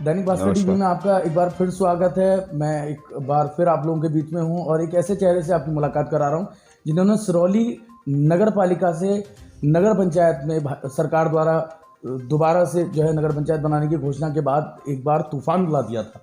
Dainik Bhaskar TV में आपका एक बार फिर स्वागत है। मैं एक बार फिर आप लोगों के बीच में हूं और एक ऐसे चेहरे से आपकी मुलाकात करा रहा हूं जिन्होंने सिरौली नगर पालिका से नगर पंचायत में सरकार द्वारा दोबारा से जो है नगर पंचायत बनाने की घोषणा के बाद एक बार तूफान बुला दिया था।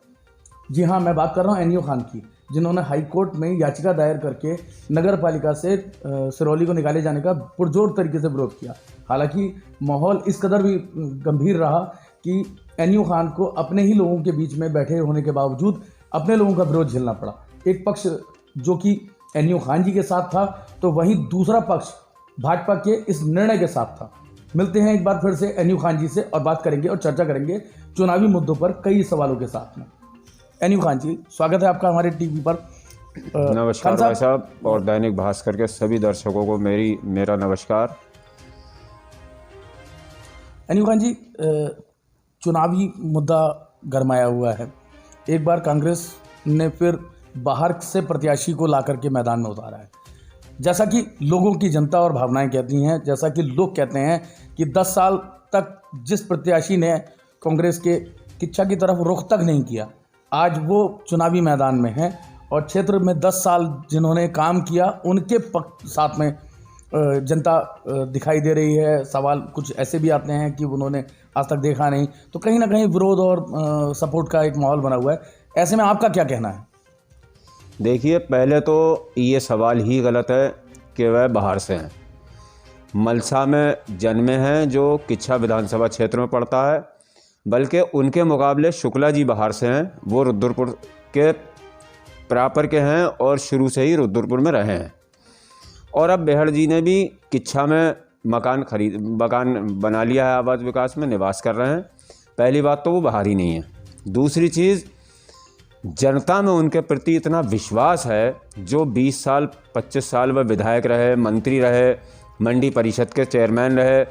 जी हाँ, मैं बात कर रहा हूँ एनयू खान की, जिन्होंने हाई कोर्ट में याचिका दायर करके नगर पालिका से सिरौली को निकाले जाने का पुरजोर तरीके से विरोध किया। हालांकि माहौल इस कदर भी गंभीर रहा कि एनयू खान को अपने ही लोगों के बीच में बैठे होने के बावजूद अपने लोगों का विरोध झेलना पड़ा। एक पक्ष जो कि एनयू खान जी के साथ था, तो वहीं दूसरा पक्ष भाजपा के इस निर्णय के साथ था। मिलते हैं एक बार फिर से एनयू खान जी से और बात करेंगे और चर्चा करेंगे चुनावी मुद्दों पर कई सवालों के साथ में। एनयू खान जी, स्वागत है आपका हमारे टीवी पर। नमस्कार भाई साहब, और दैनिक भास्कर के सभी दर्शकों को मेरा नमस्कार। एनयू खान जी, चुनावी मुद्दा गरमाया हुआ है। एक बार कांग्रेस ने फिर बाहर से प्रत्याशी को ला करके मैदान में उतारा है। जैसा कि लोगों की जनता और भावनाएं कहती हैं, जैसा कि लोग कहते हैं कि 10 साल तक जिस प्रत्याशी ने कांग्रेस के किच्छा की तरफ रुख तक नहीं किया, आज वो चुनावी मैदान में हैं और क्षेत्र में 10 साल जिन्होंने काम किया उनके साथ में जनता दिखाई दे रही है। सवाल कुछ ऐसे भी आते हैं कि उन्होंने आज तक देखा नहीं, तो कहीं ना कहीं विरोध और सपोर्ट का एक माहौल बना हुआ है। ऐसे में आपका क्या कहना है? देखिए, पहले तो ये सवाल ही गलत है कि वह बाहर से हैं। मलसा में जन्मे हैं, जो किच्छा विधानसभा क्षेत्र में पड़ता है, बल्कि उनके मुकाबले शुक्ला जी बाहर से हैं। वो रुद्रपुर के प्रॉपर के हैं और शुरू से ही रुद्रपुर में रहे हैं। और अब बेहड़ जी ने भी किच्छा में मकान बना लिया है, आवास विकास में निवास कर रहे हैं। पहली बात तो वो बाहर ही नहीं है। दूसरी चीज़, जनता में उनके प्रति इतना विश्वास है, जो 20 साल 25 साल वह विधायक रहे, मंत्री रहे, मंडी परिषद के चेयरमैन रहे,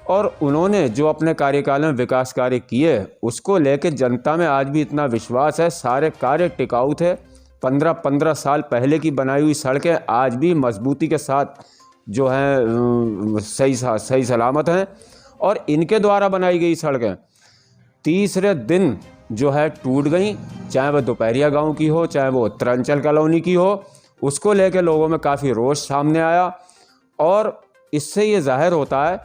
और उन्होंने जो अपने कार्यकाल में विकास कार्य किए, उसको लेकर जनता में आज भी इतना विश्वास है। सारे कार्य टिकाऊ थे। 15 साल पहले की बनाई हुई सड़कें आज भी मजबूती के साथ जो हैं सही सलामत हैं, और इनके द्वारा बनाई गई सड़कें तीसरे दिन जो है टूट गई, चाहे वह दोपहरिया गांव की हो, चाहे वो उत्तरांचल कॉलोनी की हो। उसको लेकर लोगों में काफ़ी रोष सामने आया, और इससे ये जाहिर होता है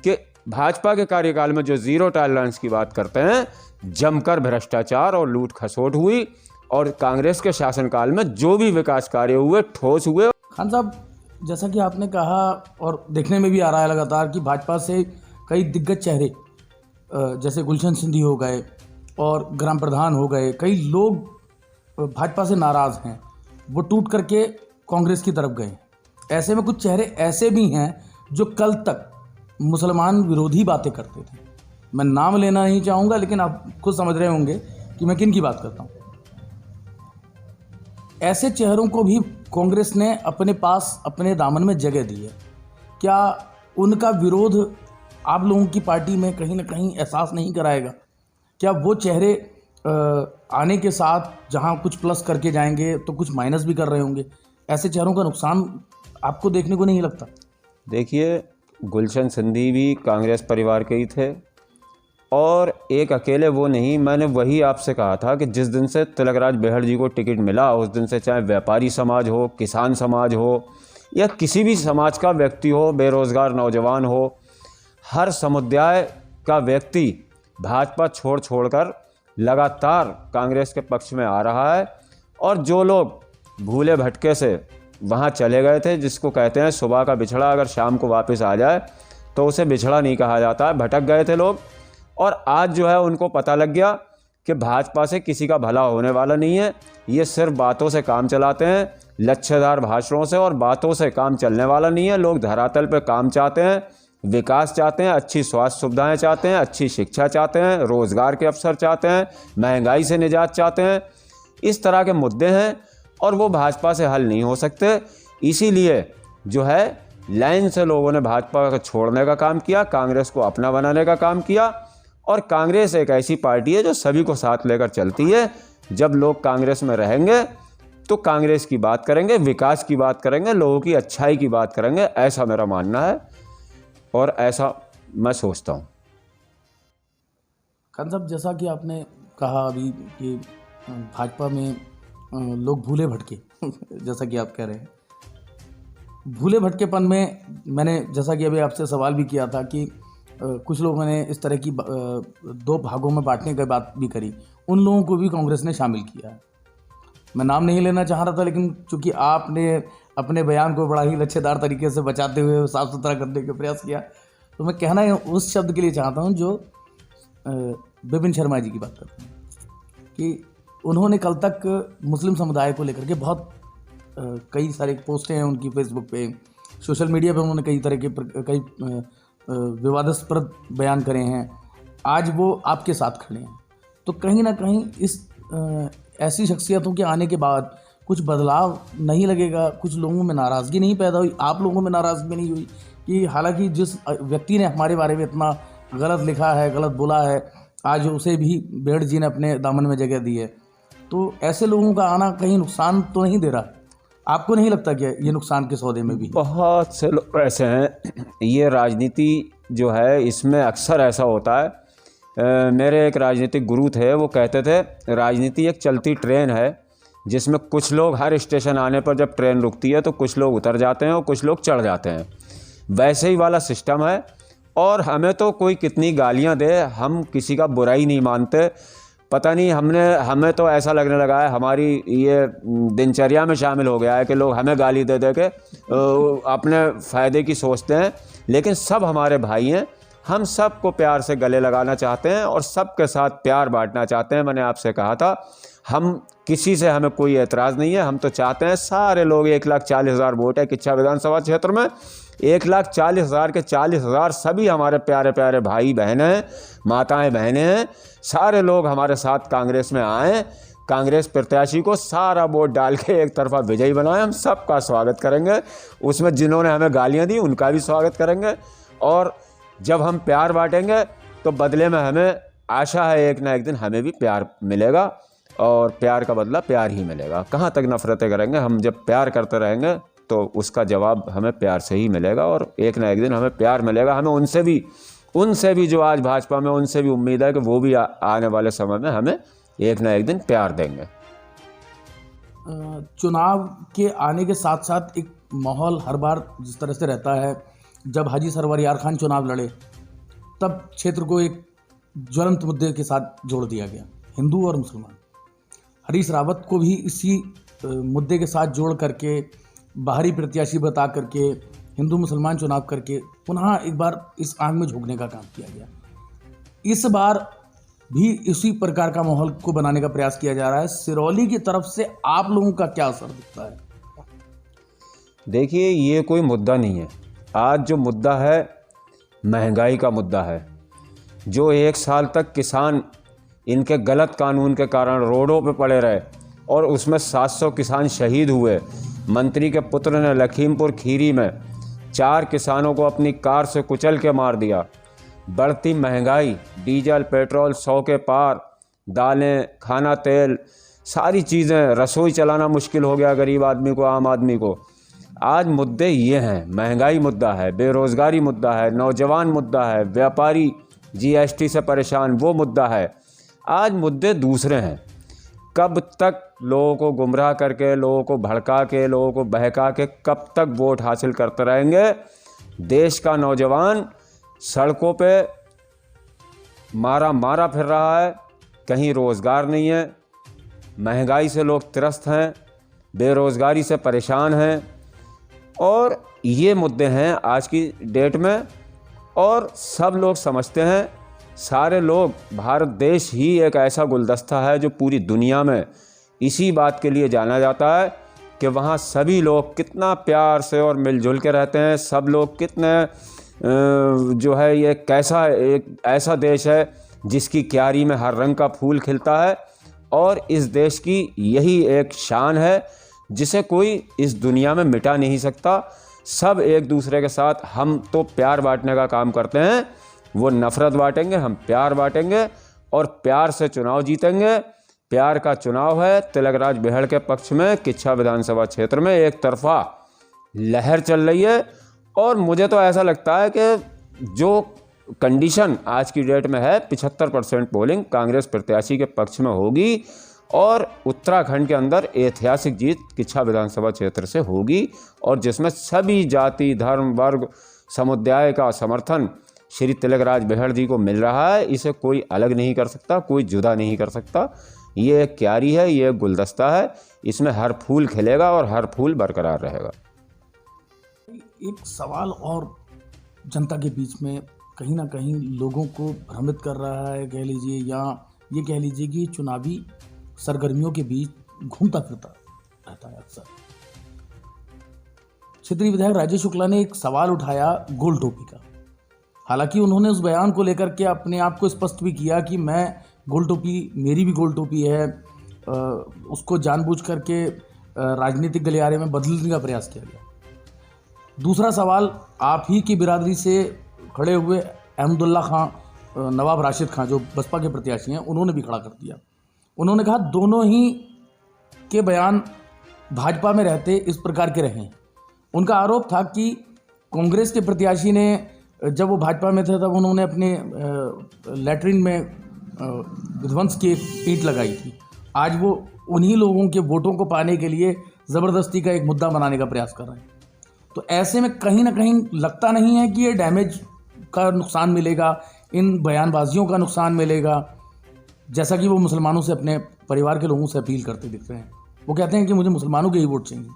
कि भाजपा के कार्यकाल में जो ज़ीरो टॉलरेंस की बात करते हैं, जमकर भ्रष्टाचार और लूट खसोट हुई, और कांग्रेस के शासनकाल में जो भी विकास कार्य हुए ठोस हुए। खान साहब, जैसा कि आपने कहा और देखने में भी आ रहा है लगातार कि भाजपा से कई दिग्गज चेहरे जैसे गुलशन सिंधी हो गए और ग्राम प्रधान हो गए, कई लोग भाजपा से नाराज़ हैं, वो टूट करके कांग्रेस की तरफ गए। ऐसे में कुछ चेहरे ऐसे भी हैं जो कल तक मुसलमान विरोधी बातें करते थे। मैं नाम लेना नहीं चाहूँगा, लेकिन आप खुद समझ रहे होंगे कि मैं किन की बात करता हूँ। ऐसे चेहरों को भी कांग्रेस ने अपने पास अपने दामन में जगह दी है। क्या उनका विरोध आप लोगों की पार्टी में कहीं ना कहीं एहसास नहीं कराएगा? क्या वो चेहरे आने के साथ जहां कुछ प्लस करके जाएंगे तो कुछ माइनस भी कर रहे होंगे? ऐसे चेहरों का नुकसान आपको देखने को नहीं लगता? देखिए, गुलशन सिंधी भी कांग्रेस परिवार के ही थे, और एक अकेले वो नहीं। मैंने वही आपसे कहा था कि जिस दिन से तिलकराज बेहड़ जी को टिकट मिला, उस दिन से चाहे व्यापारी समाज हो, किसान समाज हो, या किसी भी समाज का व्यक्ति हो, बेरोज़गार नौजवान हो, हर समुदाय का व्यक्ति भाजपा छोड़कर लगातार कांग्रेस के पक्ष में आ रहा है। और जो लोग भूले भटके से वहाँ चले गए थे, जिसको कहते हैं सुबह का बिछड़ा अगर शाम को वापस आ जाए तो उसे बिछड़ा नहीं कहा जाता है, भटक गए थे लोग, और आज जो है उनको पता लग गया कि भाजपा से किसी का भला होने वाला नहीं है। ये सिर्फ बातों से काम चलाते हैं, लच्छेदार भाषणों से, और बातों से काम चलने वाला नहीं है। लोग धरातल पे काम चाहते हैं, विकास चाहते हैं, अच्छी स्वास्थ्य सुविधाएं चाहते हैं, अच्छी शिक्षा चाहते हैं, रोज़गार के अवसर चाहते हैं, महंगाई से निजात चाहते हैं। इस तरह के मुद्दे हैं, और वो भाजपा से हल नहीं हो सकते। इसीलिए जो है लाइन से लोगों ने भाजपा को छोड़ने का काम किया, कांग्रेस को अपना बनाने का काम किया। और कांग्रेस एक ऐसी पार्टी है जो सभी को साथ लेकर चलती है। जब लोग कांग्रेस में रहेंगे तो कांग्रेस की बात करेंगे, विकास की बात करेंगे, लोगों की अच्छाई की बात करेंगे। ऐसा मेरा मानना है और ऐसा मैं सोचता हूँ। खान साहब, जैसा कि आपने कहा अभी कि भाजपा में लोग भूले भटके जैसा कि आप कह रहे हैं, भूले भटकेपन में मैंने जैसा कि अभी आपसे सवाल भी किया था कि कुछ लोगों ने इस तरह की दो भागों में बांटने की बात भी करी, उन लोगों को भी कांग्रेस ने शामिल किया है। मैं नाम नहीं लेना चाह रहा था, लेकिन चूंकि आपने अपने बयान को बड़ा ही लच्छेदार तरीके से बचाते हुए साफ सुथरा करने का प्रयास किया, तो मैं कहना उस शब्द के लिए चाहता हूं जो विपिन शर्मा जी की बात करते हैं कि उन्होंने कल तक मुस्लिम समुदाय को लेकर के बहुत कई सारे पोस्टें हैं उनकी फेसबुक पे, सोशल मीडिया पे उन्होंने कई तरह के कई विवादास्पद बयान करे हैं। आज वो आपके साथ खड़े हैं, तो कहीं ना कहीं इस ऐसी शख्सियतों के आने के बाद कुछ बदलाव नहीं लगेगा? कुछ लोगों में नाराज़गी नहीं पैदा हुई? आप लोगों में नाराज़गी नहीं हुई कि हालांकि जिस व्यक्ति ने हमारे बारे में इतना गलत लिखा है, गलत बोला है, आज उसे भी बेड़ जी ने अपने दामन में जगह दी है, तो ऐसे लोगों का आना कहीं नुकसान तो नहीं दे रहा? आपको नहीं लगता कि ये नुकसान के सौदे में भी? बहुत से लोग ऐसे हैं, ये राजनीति जो है इसमें अक्सर ऐसा होता है। मेरे एक राजनीतिक गुरु थे, वो कहते थे राजनीति एक चलती ट्रेन है जिसमें कुछ लोग हर स्टेशन आने पर जब ट्रेन रुकती है तो कुछ लोग उतर जाते हैं और कुछ लोग चढ़ जाते हैं। वैसे ही वाला सिस्टम है। और हमें तो कोई कितनी गालियां दे, हम किसी का बुराई नहीं मानते। पता नहीं हमें तो ऐसा लगने लगा है, हमारी ये दिनचर्या में शामिल हो गया है कि लोग हमें गाली दे दे के अपने फ़ायदे की सोचते हैं। लेकिन सब हमारे भाई हैं, हम सबको प्यार से गले लगाना चाहते हैं और सबके साथ प्यार बांटना चाहते हैं। मैंने आपसे कहा था, हम किसी से हमें कोई एतराज़ नहीं है। हम तो चाहते हैं सारे लोग, 1,40,000 वोट है किच्छा विधानसभा क्षेत्र में, 1,40,000 के 40,000 सभी हमारे प्यारे प्यारे भाई बहनें हैं, माताएं बहनें हैं। सारे लोग हमारे साथ कांग्रेस में आएँ, कांग्रेस प्रत्याशी को सारा वोट डाल के एक तरफा विजयी बनाएं। हम सबका स्वागत करेंगे, उसमें जिन्होंने हमें गालियां दी उनका भी स्वागत करेंगे। और जब हम प्यार बांटेंगे तो बदले में हमें आशा है एक ना एक दिन हमें भी प्यार मिलेगा, और प्यार का बदला प्यार ही मिलेगा। कहाँ तक नफरतें करेंगे? हम जब प्यार करते रहेंगे तो उसका जवाब हमें प्यार से ही मिलेगा, और एक ना एक दिन हमें प्यार मिलेगा। हमें उनसे भी जो आज भाजपा में, उनसे भी उम्मीद है कि वो भी आने वाले समय में हमें एक ना एक दिन प्यार देंगे। चुनाव के आने के साथ साथ एक माहौल हर बार जिस तरह से रहता है, जब हाजी सरवर यार खान चुनाव लड़े तब क्षेत्र को एक ज्वलंत मुद्दे के साथ जोड़ दिया गया, हिंदू और मुसलमान। हरीश रावत को भी इसी मुद्दे के साथ जोड़ करके, बाहरी प्रत्याशी बता करके, हिंदू मुसलमान चुनाव करके पुनः एक बार इस आग में झोंकने का काम किया गया। इस बार भी इसी प्रकार का माहौल को बनाने का प्रयास किया जा रहा है। सिरौली की तरफ से आप लोगों का क्या असर दिखता है? देखिए, ये कोई मुद्दा नहीं है। आज जो मुद्दा है महंगाई का मुद्दा है। जो 1 साल तक किसान इनके गलत कानून के कारण रोडों पे पड़े रहे और उसमें 700 किसान शहीद हुए। मंत्री के पुत्र ने लखीमपुर खीरी में 4 किसानों को अपनी कार से कुचल के मार दिया। बढ़ती महंगाई, डीजल पेट्रोल 100 के पार, दालें, खाना तेल, सारी चीज़ें, रसोई चलाना मुश्किल हो गया गरीब आदमी को, आम आदमी को। आज मुद्दे ये हैं, महंगाई मुद्दा है, बेरोज़गारी मुद्दा है, नौजवान मुद्दा है, व्यापारी जीएसटी से परेशान वो मुद्दा है। आज मुद्दे दूसरे हैं। कब तक लोगों को गुमराह करके, लोगों को भड़का के, लोगों को बहका के कब तक वोट हासिल करते रहेंगे? देश का नौजवान सड़कों पे मारा फिर रहा है, कहीं रोज़गार नहीं है, महंगाई से लोग त्रस्त हैं, बेरोज़गारी से परेशान हैं। और ये मुद्दे हैं आज की डेट में, और सब लोग समझते हैं, सारे लोग, भारत देश ही एक ऐसा गुलदस्ता है जो पूरी दुनिया में इसी बात के लिए जाना जाता है कि वहाँ सभी लोग कितना प्यार से और मिलजुल के रहते हैं। सब लोग कितने जो है, ये कैसा एक ऐसा देश है जिसकी क्यारी में हर रंग का फूल खिलता है, और इस देश की यही एक शान है जिसे कोई इस दुनिया में मिटा नहीं सकता। सब एक दूसरे के साथ, हम तो प्यार बांटने का काम करते हैं, वो नफ़रत बांटेंगे, हम प्यार बांटेंगे और प्यार से चुनाव जीतेंगे। प्यार का चुनाव है। तिलकराज बेहड़ के पक्ष में किच्छा विधानसभा क्षेत्र में एक तरफा लहर चल रही है, और मुझे तो ऐसा लगता है कि जो कंडीशन आज की डेट में है 75% पोलिंग कांग्रेस प्रत्याशी के पक्ष में होगी और उत्तराखंड के अंदर ऐतिहासिक जीत किच्छा विधानसभा क्षेत्र से होगी और जिसमें सभी जाति धर्म वर्ग समुदाय का समर्थन श्री तिलकराज बेहड़ जी को मिल रहा है। इसे कोई अलग नहीं कर सकता, कोई जुदा नहीं कर सकता। ये एक क्यारी है, ये एक गुलदस्ता है, इसमें हर फूल खिलेगा और हर फूल बरकरार रहेगा। एक सवाल और जनता के बीच में कहीं ना कहीं लोगों को भ्रमित कर रहा है, कह लीजिए, या ये कह लीजिए कि चुनावी सरगर्मियों के बीच घूमता फिरता रहता है अक्सर। क्षेत्रीय विधायक राजेश शुक्ला ने एक सवाल उठाया गोल टोपी का। हालांकि उन्होंने उस बयान को लेकर के अपने आप को स्पष्ट भी किया कि मैं गोल टोपी, मेरी भी गोल टोपी है, उसको जानबूझ करके राजनीतिक गलियारे में बदलने का प्रयास किया गया। दूसरा सवाल आप ही की बिरादरी से खड़े हुए अहमदुल्ला खां, नवाब राशिद खां जो बसपा के प्रत्याशी हैं, उन्होंने भी खड़ा कर दिया। उन्होंने कहा दोनों ही के बयान भाजपा में रहते इस प्रकार के रहे। उनका आरोप था कि कांग्रेस के प्रत्याशी ने जब वो भाजपा में थे तब उन्होंने अपने लैट्रिन में विध्वंस की ईंट लगाई थी। आज वो उन्हीं लोगों के वोटों को पाने के लिए ज़बरदस्ती का एक मुद्दा बनाने का प्रयास कर रहे हैं। तो ऐसे में कहीं ना कहीं लगता नहीं है कि ये डैमेज का नुकसान मिलेगा, इन बयानबाजियों का नुकसान मिलेगा, जैसा कि वो मुसलमानों से, अपने परिवार के लोगों से अपील करते दिख रहे हैं। वो कहते हैं कि मुझे मुसलमानों के ही वोट चाहिए।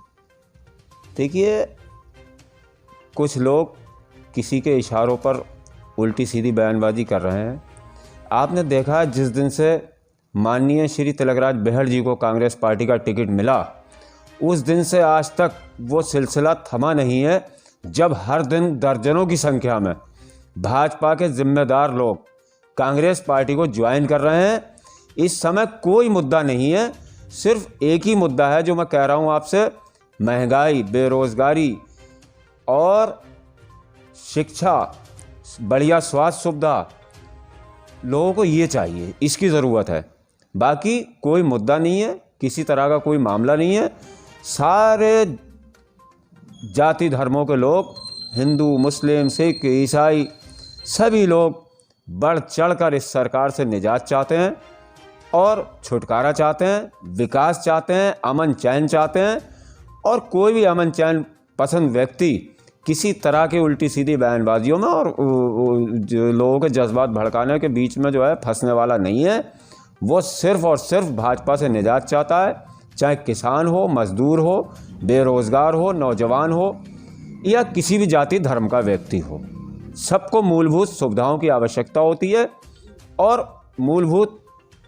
देखिए, कुछ लोग किसी के इशारों पर उल्टी सीधी बयानबाजी कर रहे हैं। आपने देखा जिस दिन से माननीय श्री तिलकराज बेहड़ जी को कांग्रेस पार्टी का टिकट मिला, उस दिन से आज तक वो सिलसिला थमा नहीं है जब हर दिन दर्जनों की संख्या में भाजपा के जिम्मेदार लोग कांग्रेस पार्टी को ज्वाइन कर रहे हैं। इस समय कोई मुद्दा नहीं है, सिर्फ एक ही मुद्दा है जो मैं कह रहा हूँ आपसे, महंगाई, बेरोज़गारी और शिक्षा, बढ़िया स्वास्थ्य सुविधा। लोगों को ये चाहिए, इसकी ज़रूरत है। बाकी कोई मुद्दा नहीं है, किसी तरह का कोई मामला नहीं है। सारे जाति धर्मों के लोग, हिंदू, मुस्लिम, सिख, ईसाई, सभी लोग बढ़ चढ़कर इस सरकार से निजात चाहते हैं और छुटकारा चाहते हैं, विकास चाहते हैं, अमन चैन चाहते हैं। और कोई भी अमन चैन पसंद व्यक्ति किसी तरह की उल्टी सीधी बयानबाजियों में और जो लोगों के जज्बात भड़काने के बीच में जो है फंसने वाला नहीं है। वो सिर्फ़ और सिर्फ भाजपा से निजात चाहता है, चाहे किसान हो, मजदूर हो, बेरोज़गार हो, नौजवान हो या किसी भी जाति धर्म का व्यक्ति हो। सबको मूलभूत सुविधाओं की आवश्यकता होती है और मूलभूत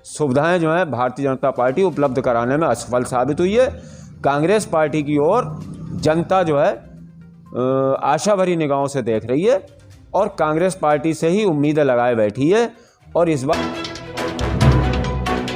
सुविधाएं जो हैं भारतीय जनता पार्टी उपलब्ध कराने में असफल साबित हुई है। कांग्रेस पार्टी की ओर जनता जो है आशा भरी निगाहों से देख रही है और कांग्रेस पार्टी से ही उम्मीदें लगाए बैठी है। और इस बार